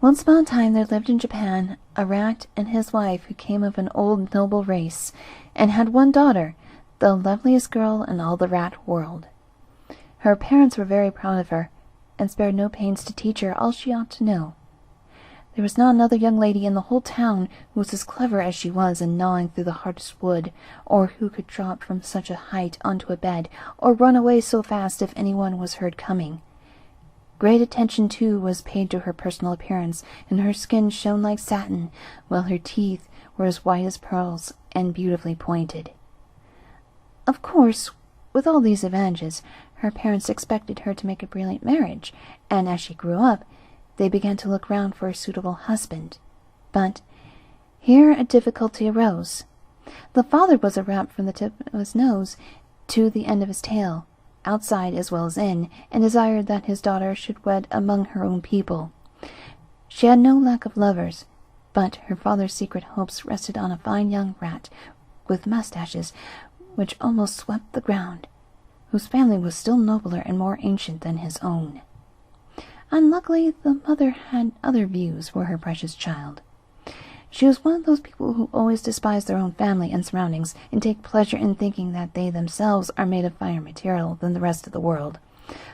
Once upon a time there lived in Japan a rat and his wife who came of an old noble race, and had one daughter, the loveliest girl in all the rat world. Her parents were very proud of her, and spared no pains to teach her all she ought to know. There was not another young lady in the whole town who was as clever as she was in gnawing through the hardest wood, or who could drop from such a height onto a bed, or run away so fast if anyone was heard coming. Great attention, too, was paid to her personal appearance, and her skin shone like satin, while her teeth were as white as pearls and beautifully pointed. Of course, with all these advantages, her parents expected her to make a brilliant marriage, and as she grew up, they began to look round for a suitable husband. But here a difficulty arose. The father was a rat from the tip of his nose to the end of his tail, outside as well as in, and desired that his daughter should wed among her own people. She had no lack of lovers, but her father's secret hopes rested on a fine young rat with moustaches which almost swept the ground, whose family was still nobler and more ancient than his own. Unluckily, the mother had other views for her precious child. She was one of those people who always despise their own family and surroundings, and take pleasure in thinking that they themselves are made of finer material than the rest of the world.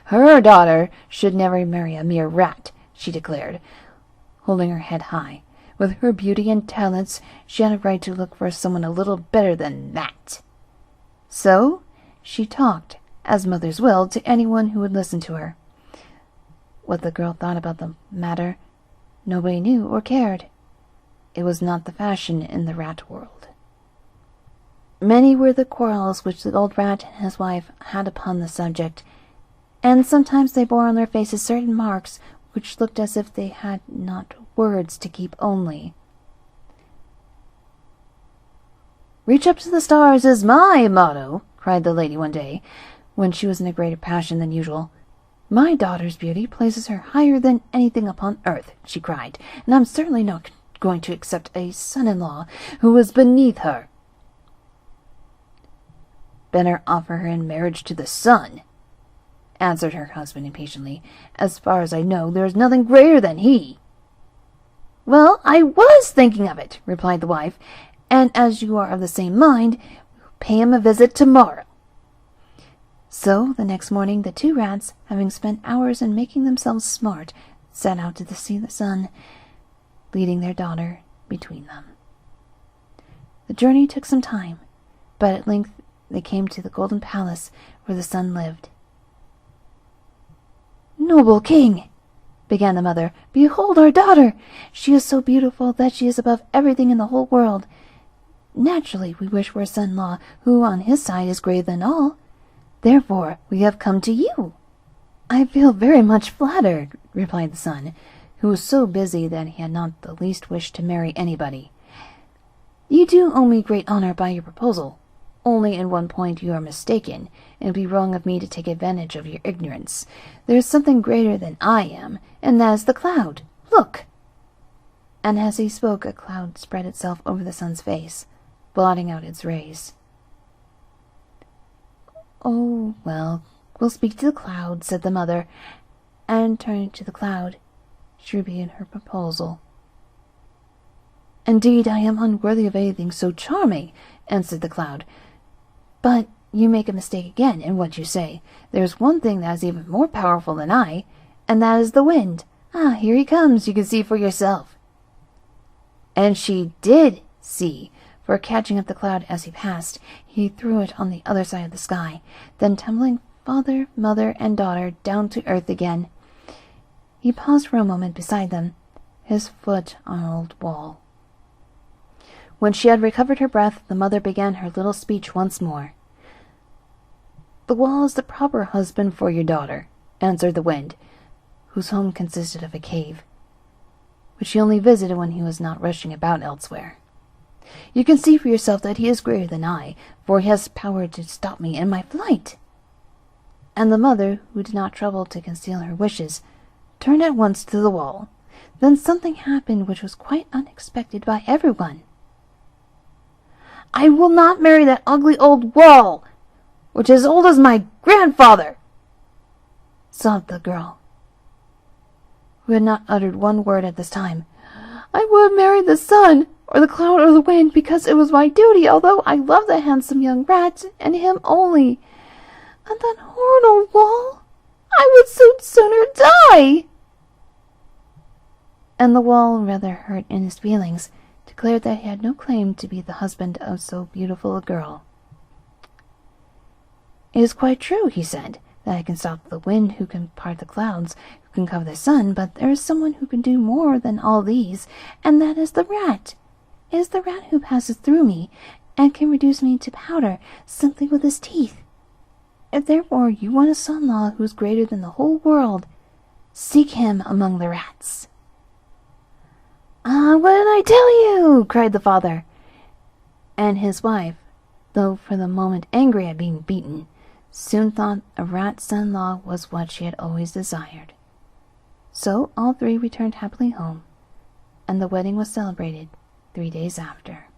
Her daughter should never marry a mere rat, she declared, holding her head high. With her beauty and talents, she had a right to look for someone a little better than that. So she talked, as mothers will, to anyone who would listen to her. What the girl thought about the matter, nobody knew or cared. It was not the fashion in the rat world. Many were the quarrels which the old rat and his wife had upon the subject, and sometimes they bore on their faces certain marks which looked as if they had not words to keep only. "Reach up to the stars is my motto," cried the lady one day, when she was in a greater passion than usual. "My daughter's beauty places her higher than anything upon earth," she cried, "and I'm certainly not going to accept a son-in-law who is beneath her." "Better offer her in marriage to the sun," answered her husband impatiently. "As far as I know, there is nothing greater than he." "Well, I was thinking of it," replied the wife, "and as you are of the same mind, pay him a visit tomorrow." So the next morning the two rats, having spent hours in making themselves smart, set out to see the sun, leading their daughter between them. The journey took some time, but at length they came to the golden palace where the sun lived. "Noble king," began the mother, "behold our daughter! She is so beautiful that she is above everything in the whole world. Naturally we wish for a son-in-law who on his side is greater than all. Therefore we have come to you." "I feel very much flattered," replied the son, who was so busy that he had not the least wish to marry anybody. "You do owe me great honor by your proposal. Only in one point you are mistaken, and it would be wrong of me to take advantage of your ignorance. There is something greater than I am, and that is the cloud. Look!" And as he spoke, a cloud spread itself over the sun's face, blotting out its rays. "Oh, well, we'll speak to the cloud," said the mother, and turning to the cloud, she repeated her proposal. "Indeed, I am unworthy of anything so charming," answered the cloud. "But you make a mistake again in what you say. There is one thing that is even more powerful than I, and that is the wind. Ah, here he comes, you can see for yourself." And she did see, for catching up the cloud as he passed, he threw it on the other side of the sky, then tumbling father, mother, and daughter down to earth again, he paused for a moment beside them, his foot on an old wall. When she had recovered her breath, the mother began her little speech once more. "The wall is the proper husband for your daughter," answered the wind, whose home consisted of a cave, which he only visited when he was not rushing about elsewhere. "You can see for yourself that he is greater than I, for he has power to stop me in my flight." And the mother, who did not trouble to conceal her wishes, turned at once to the wall. Then something happened which was quite unexpected by everyone. "I will not marry that ugly old wall, which is as old as my grandfather," sobbed the girl, who had not uttered one word at this time. "I would have married the sun, or the cloud, or the wind, because it was my duty, although I love the handsome young rat, and him only. And that horrid old wall! I would so sooner die!" And the wall, rather hurt in his feelings, declared that he had no claim to be the husband of so beautiful a girl. "It is quite true," he said, "that I can stop the wind, who can part the clouds, who can cover the sun, but there is someone who can do more than all these, and that is the rat. It is the rat who passes through me, and can reduce me to powder simply with his teeth. If therefore you want a son-in-law who is greater than the whole world, seek him among the rats." "Ah, what did I tell you?" cried the father. And his wife, though for the moment angry at being beaten, soon thought a rat son-in-law was what she had always desired. So all three returned happily home, and the wedding was celebrated 3 days after.